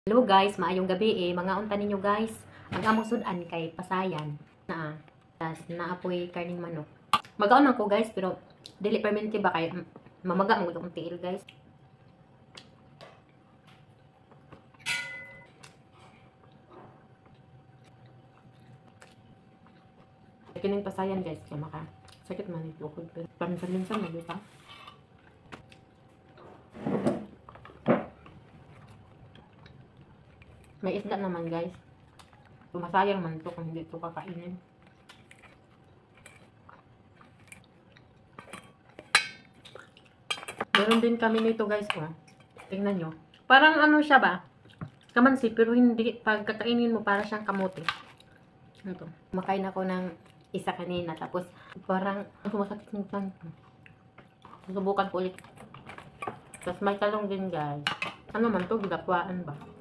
Hello guys, maayong gabi mga unta ninyo guys. Ang among sudan kay pasayan na tas naapoy karning manok. Magaon man ko guys pero dili permanente ba kay mamaga mo itong tiil guys. Kining pasayan guys, kaya maka sakit man ito ko pero paminsan-minsan mo pa. May isda naman guys. Masayang man to kung hindi ito kakainin. Meron din kami nito guys. Oh. Tingnan nyo. Parang ano siya ba? Kamansi pero hindi. Pag kakainin mo para siyang kamote. Ito. Makain ako ng isa kanina. Tapos parang sumasakit ng tiyan. Susubukan ko ulit. Tapos may talong din guys. Ano man to? Gidapwaan ba?